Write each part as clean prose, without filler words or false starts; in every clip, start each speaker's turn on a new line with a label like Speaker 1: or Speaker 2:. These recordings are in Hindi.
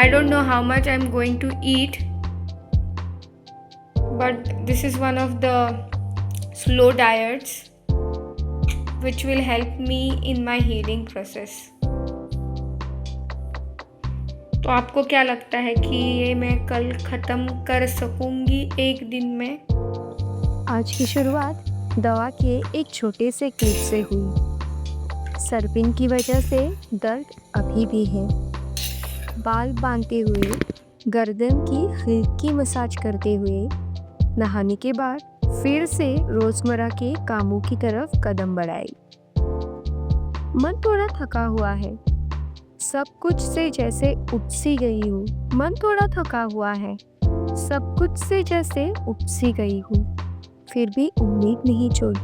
Speaker 1: I don't know how much I'm going to eat, but this is one of the slow diets which will help me in my healing process. तो आपको क्या लगता है कि ये मैं कल ख़त्म कर सकूंगी एक दिन में?
Speaker 2: आज की शुरुआत दवा के एक छोटे से क्लिप से हुई। सरपिन की वजह से दर्द अभी भी है। बाल बांधते हुए, गर्दन की हल्की मसाज करते हुए, नहाने के बाद फिर से रोजमर्रा के कामों की तरफ कदम बढ़ाई। मन थोड़ा थका हुआ है, सब कुछ से जैसे उब सी गई हूँ। मन थोड़ा थका हुआ है, सब कुछ से जैसे उब सी गई हूँ, फिर भी उम्मीद नहीं छोड़ी।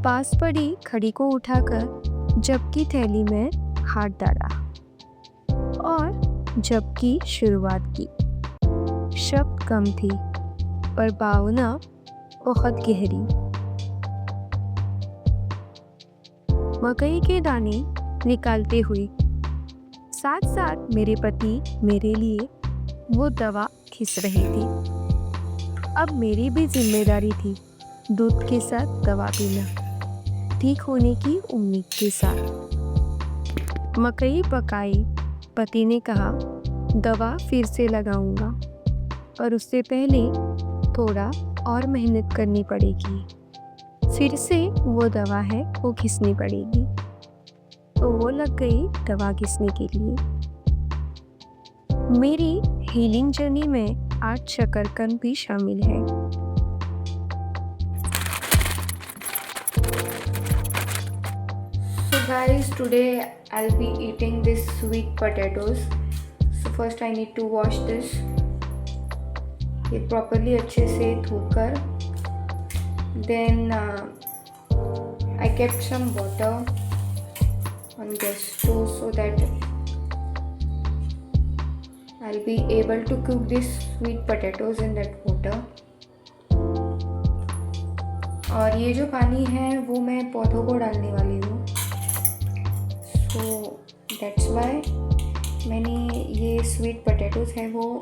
Speaker 2: पास पड़ी घड़ी को उठाकर जब की थैली में हाथ डाला और जब की शुरुआत की। शब्द कम थी पर भावना बहुत गहरी। मकई के दाने निकालते हुए साथ साथ मेरे पति मेरे लिए वो दवा खींच रहे थे। अब मेरी भी जिम्मेदारी थी दूध के साथ दवा पीना, ठीक होने की उम्मीद के साथ। मकई पकाई, पति ने कहा दवा फिर से लगाऊंगा, पर उससे पहले थोड़ा और मेहनत करनी पड़ेगी। फिर से वो दवा है वो घिसनी पड़ेगी। तो वो लग गई दवा घिसने के लिए। मेरी हीलिंग जर्नी में आज शकरकंद भी शामिल है।
Speaker 1: So guys, today I'll be eating this sweet potatoes. So first I need to wash this. ये प्रॉपरली अच्छे से धोकर, then I kept some water on gas stove so that I'll be able to cook these sweet potatoes in that water. और ये जो पानी है वो मैं पौधों को डालने वाली हूँ, so that's why मैंने ये स्वीट पोटैटोज है वो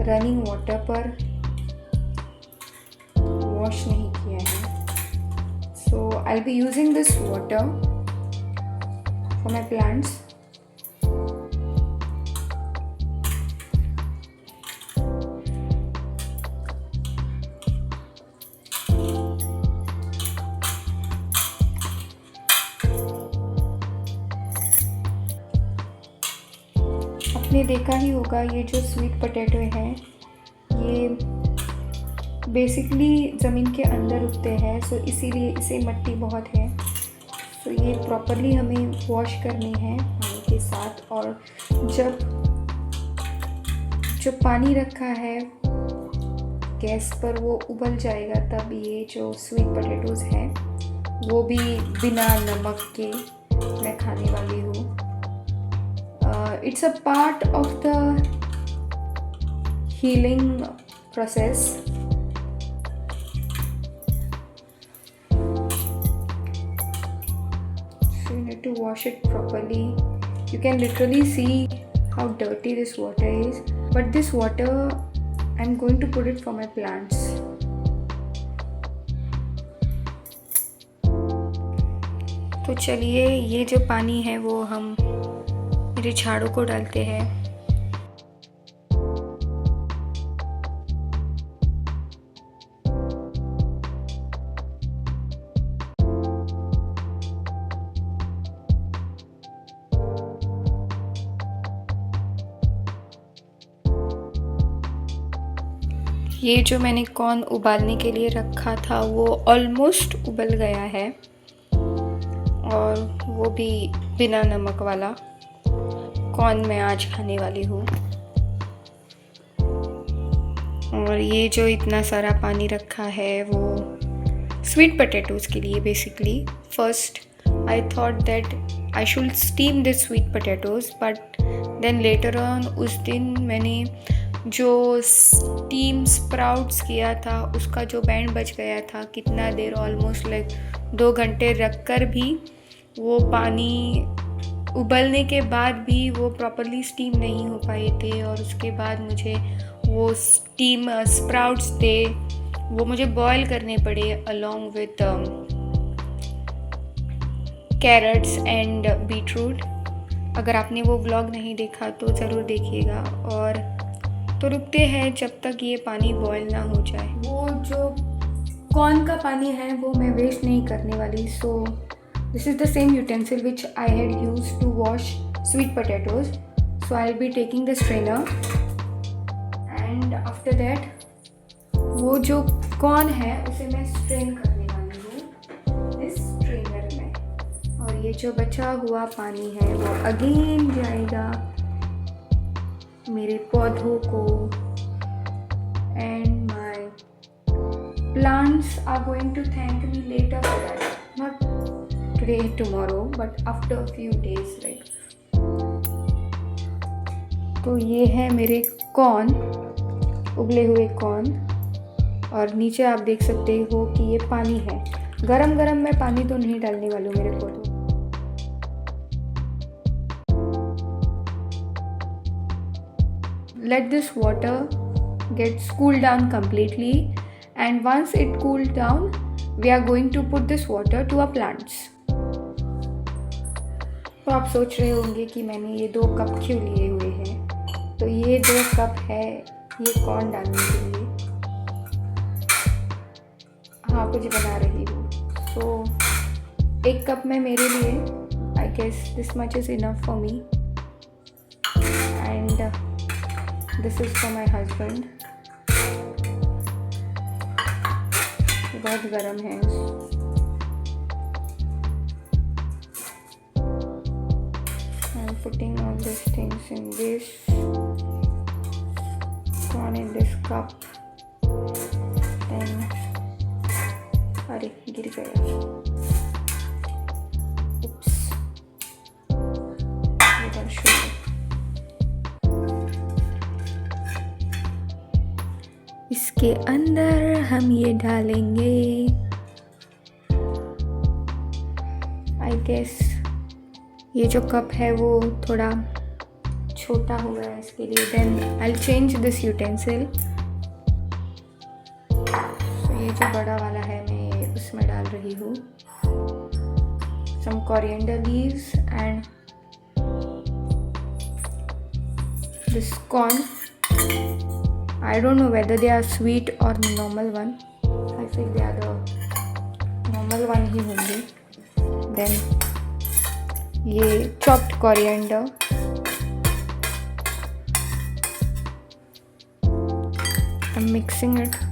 Speaker 1: रनिंग वाटर पर वॉश नहीं किया है। So I'll be using this water for my plants. आपने देखा ही होगा ये जो स्वीट पोटैटो है ये बेसिकली ज़मीन के अंदर उगते हैं, सो इसीलिए इसे मिट्टी बहुत है। सो ये प्रॉपरली हमें वॉश करनी है पानी के साथ, और जब जो पानी रखा है गैस पर वो उबल जाएगा तब ये जो स्वीट पोटैटोज हैं वो भी बिना नमक के मैं खाने वाली हूँ। It's a part of the healing process. So you need to wash it properly. You can literally see how dirty this water is, but this water I'm going to put it for my plants. तो चलिए ये जो पानी है वो हम मेरे झाड़ों को डालते हैं। ये जो मैंने कॉर्न उबालने के लिए रखा था वो ऑलमोस्ट उबल गया है, और वो भी बिना नमक वाला कॉर्न मैं आज खाने वाली हूँ। और ये जो इतना सारा पानी रखा है वो स्वीट पोटैटोज़ के लिए basically. First I thought that I should steam this sweet potatoes, but then later on उस दिन मैंने जो स्टीम स्प्राउट्स किया था उसका जो बैंड बच गया था, कितना देर ऑलमोस्ट लाइक 2 घंटे रख कर भी वो पानी उबलने के बाद भी वो प्रॉपरली स्टीम नहीं हो पाए थे, और उसके बाद मुझे वो स्टीम स्प्राउट्स थे वो मुझे बॉईल करने पड़े along with carrots and beetroot. अगर आपने वो व्लॉग नहीं देखा तो ज़रूर देखिएगा। और तो रुकते हैं जब तक ये पानी बॉईल ना हो जाए। वो जो कॉर्न का पानी है वो मैं वेस्ट नहीं करने वाली। So this is the same utensil which I had use to wash sweet potatoes. So I will be taking the strainer and after that वो जो कॉर्न है उसे मैं स्ट्रेन करने वाली हूँ इस स्ट्रेनर में। और ये जो बचा हुआ पानी है वो अगेन जाएगा मेरे पौधों को, and my plants are going to thank me later for that, not today tomorrow but after few days like. तो ये है मेरे कॉर्न, उबले हुए कॉर्न, और नीचे आप देख सकते हो कि ये पानी है। गरम गरम मैं पानी तो नहीं डालने वाली हूँ मेरे पौधों। Let this water get cooled down completely, and once it cooled down we are going to put this water to our plants. तो आप सोच रहे होंगे कि मैंने ये 2 कप क्यों लिए हुए हैं। तो ये 2 कप है ये कॉर्न डालने के लिए। हाँ, कुछ बना रही हूँ। सो 1 कप में मेरे लिए I guess this much is enough for me, and this is for my husband. बहुत गर्म है। I am putting all this things in this corn in this cup. Then अरे गिर गया, उप्स, इधर शुरू। इसके अंदर हम ये डालेंगे आई गेस ये जो कप है वो थोड़ा छोटा हो गया इसके लिए। Then I will change this utensil. ये जो बड़ा वाला है मैं उसमें डाल रही हूँ some coriander leaves and this corn. I don't know whether they are sweet or normal one. I feel they are the normal one ही होंगे। Then ये chopped coriander, I'm mixing it।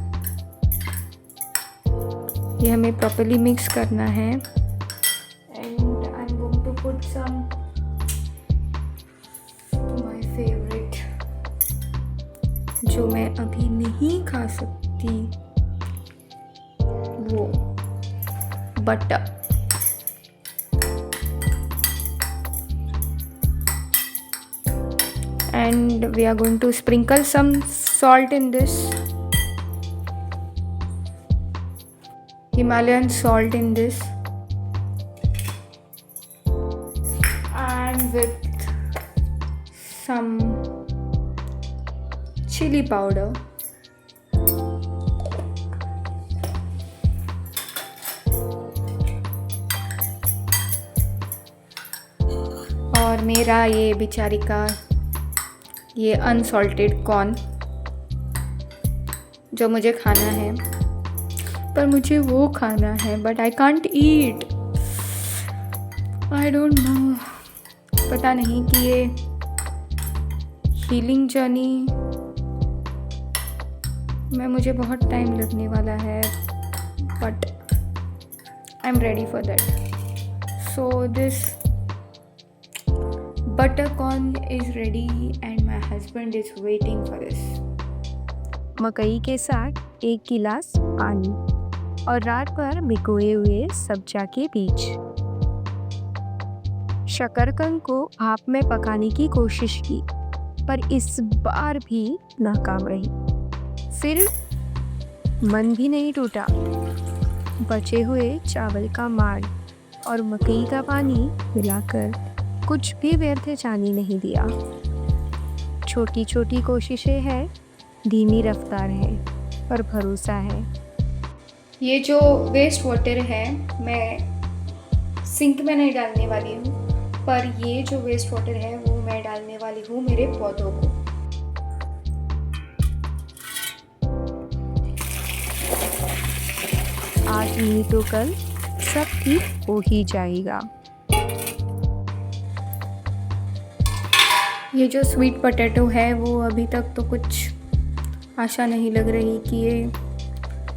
Speaker 1: ये हमें प्रॉपर्ली मिक्स करना है, and I am going to put some my favourite जो मैं अभी नहीं खा सकती, वो butter. And we are going to sprinkle some salt in this, Himalayan salt in this, and with some chili powder. और मेरा ये बेचारी का ये अनसॉल्टेड कॉर्न जो मुझे खाना है, पर मुझे वो खाना है but I can't eat. I don't no, पता नहीं कि ये हीलिंग जर्नी में मुझे बहुत टाइम लगने वाला है, but I am ready for that. So this butter corn is ready and my husband is waiting for this.
Speaker 2: मकई के साथ 1 गिलास पानी और रात भर भिगोए हुए सब्जा के बीज। शकरकंद को भाप में पकाने की कोशिश की, पर इस बार भी नाकाम रही। फिर मन भी नहीं टूटा। बचे हुए चावल का माड़ और मकई का पानी मिलाकर कुछ भी व्यर्थ जाने नहीं दिया। छोटी छोटी कोशिशें हैं, धीमी रफ्तार है, पर भरोसा है।
Speaker 1: ये जो वेस्ट वाटर है मैं सिंक में नहीं डालने वाली हूँ, पर ये जो वेस्ट वाटर है वो मैं डालने वाली हूँ मेरे पौधों को।
Speaker 2: आज नहीं तो कल सब ठीक हो ही जाएगा।
Speaker 1: ये जो स्वीट पोटैटो है वो अभी तक तो कुछ आशा नहीं लग रही कि ये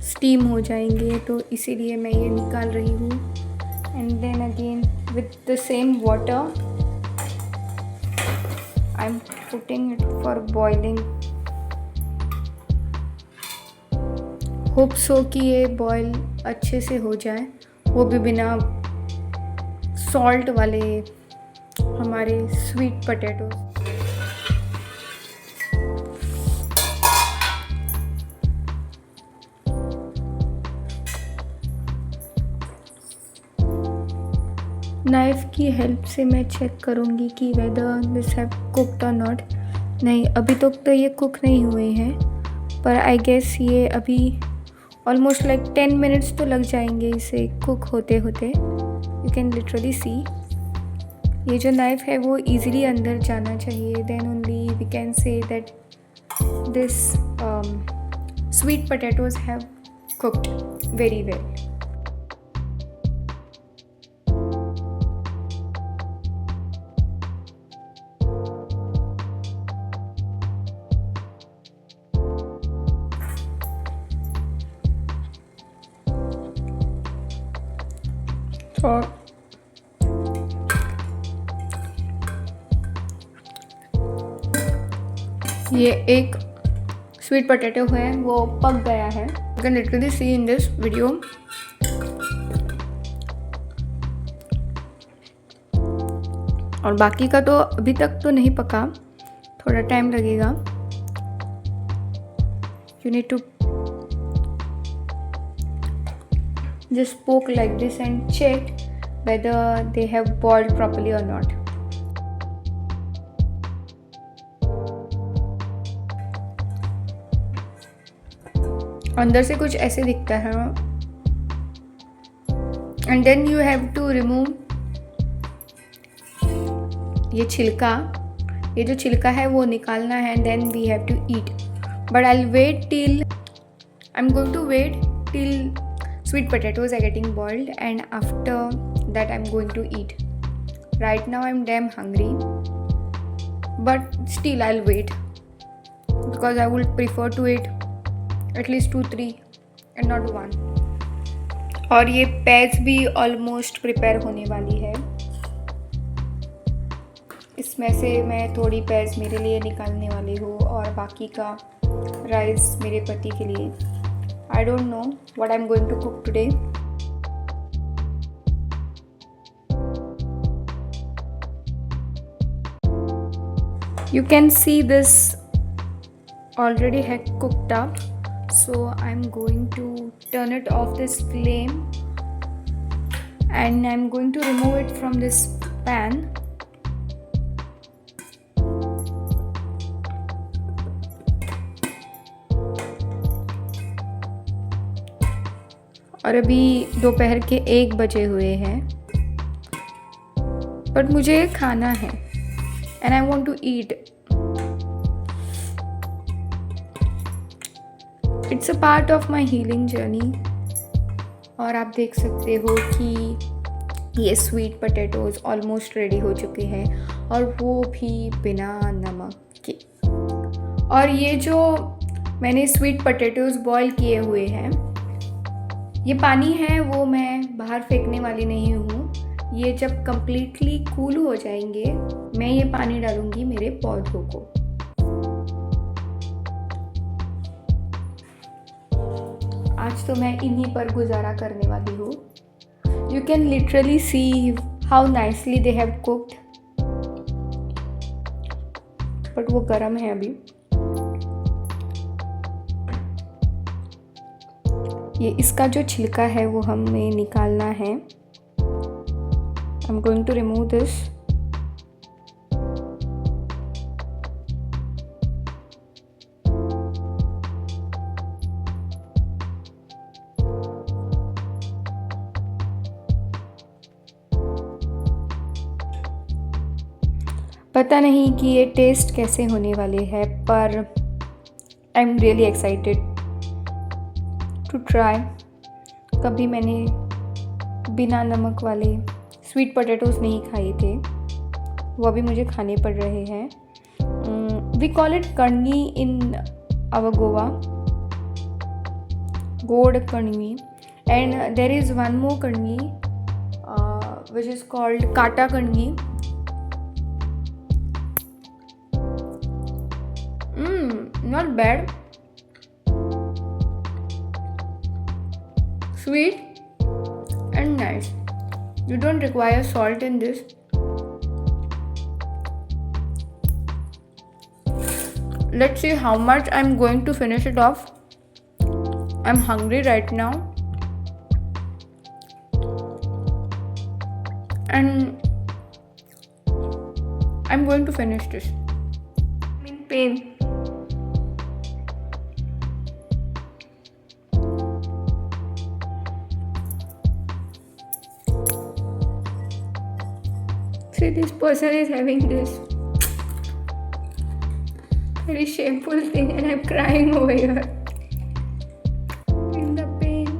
Speaker 1: स्टीम हो जाएंगे, तो इसीलिए मैं ये निकाल रही हूँ। And then again with the same water I am putting it for boiling. Hope so कि ये बॉयल अच्छे से हो जाए, वो भी बिना सॉल्ट वाले हमारे स्वीट पोटैटो। नाइफ़ की हेल्प से मैं चेक करूँगी कि वेदर दिस हैव कुक्ड और नॉट। नहीं, अभी तक तो ये कुक नहीं हुए हैं, पर आई गेस ये अभी ऑलमोस्ट लाइक 10 मिनट्स तो लग जाएंगे इसे कुक होते होते। यू कैन लिटरली सी ये जो नाइफ़ है वो इजीली अंदर जाना चाहिए, then only we can say that this sweet potatoes have cooked very well. और ये एक स्वीट पोटैटो है वो पक गया है। You can literally see in this video. और बाकी का तो अभी तक तो नहीं पका, थोड़ा टाइम लगेगा। You need to just poke like this and check whether they have boiled properly or not. अंदर से कुछ ऐसे दिखता है and then you have to remove ये छिलका। ये जो छिलका है वो निकालना है and then we have to eat. But I'm going to wait till sweet potatoes are getting boiled, and after that I'm going to eat. Right now I'm damn hungry, but still I'll wait because I would prefer to eat at least 2-3 and not 1. और ये पैज भी ऑलमोस्ट प्रिपेयर होने वाली है। इसमें से मैं थोड़ी पैज मेरे लिए निकालने वाली हूँ और बाकी का राइस मेरे पति के लिए। I don't know what I'm going to cook today. You can see this already had cooked up, so I'm going to turn it off this flame and I'm going to remove it from this pan. और अभी दोपहर के 1 बजे हुए हैं, बट मुझे खाना है and I want to eat. It's a part of my healing journey. और आप देख सकते हो कि ये स्वीट पोटैटोज ऑलमोस्ट रेडी हो चुके हैं और वो भी बिना नमक के। और ये जो मैंने स्वीट पोटैटोज बॉईल किए हुए हैं, ये पानी है वो मैं बाहर फेंकने वाली नहीं हूँ। ये जब कम्प्लीटली कूल हो जाएंगे मैं ये पानी डालूँगी मेरे पौधों को। आज तो मैं इन्हीं पर गुजारा करने वाली हूँ। You can literally see how nicely they have cooked, but वो गर्म है अभी। ये इसका जो छिलका है वो हमें निकालना है। I am going to remove this पता नहीं कि ये टेस्ट कैसे होने वाले हैं, पर I am really excited to try. कभी मैंने बिना नमक वाले स्वीट पोटैटोज़ नहीं खाए थे, वो भी मुझे खाने पड़ रहे हैं। We call it kanagi in our Goa, god kanagi, and there is one more kanagi which is called kata kanagi. Not bad. Sweet and nice. You don't require salt in this. Let's see how much I'm going to finish it off. I'm hungry right now. And I'm going to finish this. I'm in pain. See, this person is having this very shameful thing and I'm crying over here in the pain.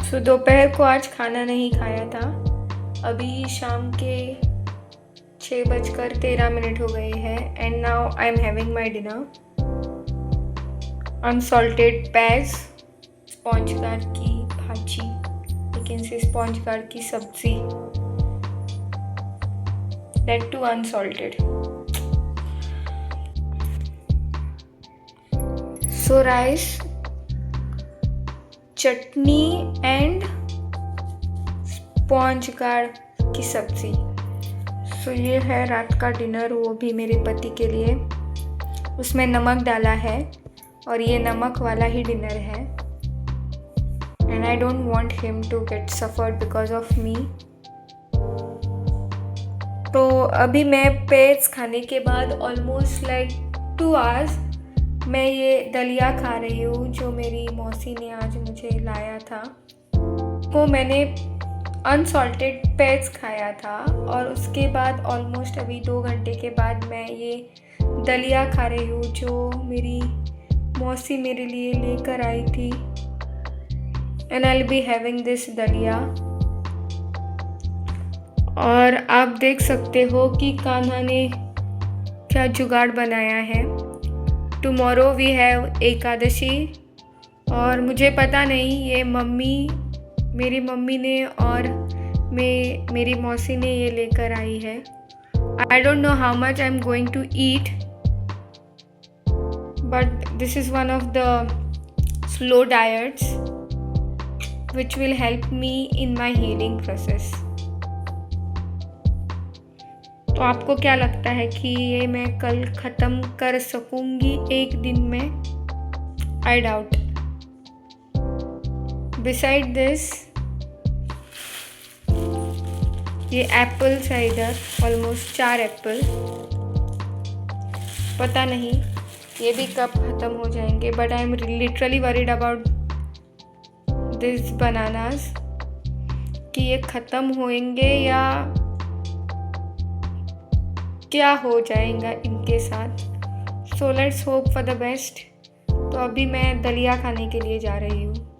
Speaker 1: So दोपहर को आज खाना नहीं खाया था। अभी शाम के 6:13 हो गए हैं and now I am having my dinner. Unsalted पैज, स्पॉन्ज कार की भाजी, लेकिन से स्पॉन्ज कार की सब्जी, that too unsalted. So rice, chutney and sponge gourd की सब्जी। सो ये है रात का डिनर, वो भी मेरे पति के लिए। उसमें नमक डाला है और ये नमक वाला ही डिनर है and I don't want him to get suffered because of me. तो अभी मैं पेट्स खाने के बाद ऑलमोस्ट लाइक 2 आवर्स मैं ये दलिया खा रही हूँ जो मेरी मौसी ने आज मुझे लाया था। वो मैंने अनसॉल्टेड पेट्स खाया था और उसके बाद ऑलमोस्ट अभी 2 घंटे के बाद मैं ये दलिया खा रही हूँ जो मेरी मौसी मेरे लिए लेकर आई थी and I will be having this दलिया। और आप देख सकते हो कि कान्हा ने क्या जुगाड़ बनाया है। टुमारो वी हैव एकादशी और मुझे पता नहीं ये मेरी मम्मी ने और मेरी मौसी ने ये लेकर आई है। I don't know how much I am going to eat, but this is one of the slow diets which will help me in my healing process. तो आपको क्या लगता है कि ये मैं कल ख़त्म कर सकूँगी एक दिन में? I doubt. बिसाइड दिस ये एप्पल्स है इधर, ऑलमोस्ट 4 एप्पल। पता नहीं ये भी कब ख़त्म हो जाएंगे, but I am literally worried about this bananas कि ये ख़त्म होएंगे या क्या हो जाएगा इनके साथ। So let's hope for the best. तो अभी मैं दलिया खाने के लिए जा रही हूँ।